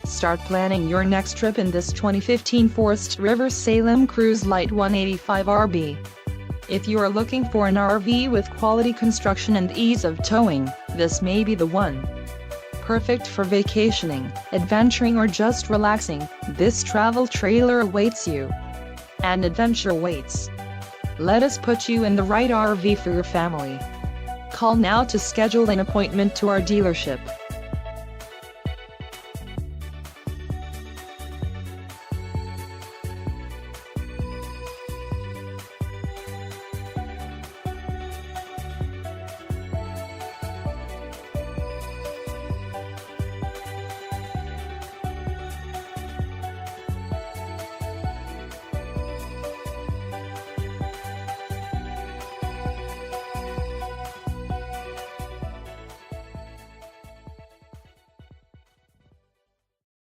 Start planning your next trip in this 2015 Forest River Salem Cruise Lite 185RB. If you are looking for an RV with quality construction and ease of towing, this may be the one. Perfect for vacationing, adventuring or just relaxing, this travel trailer awaits you. An adventure waits. Let us put you in the right RV for your family. Call now to schedule an appointment to our dealership.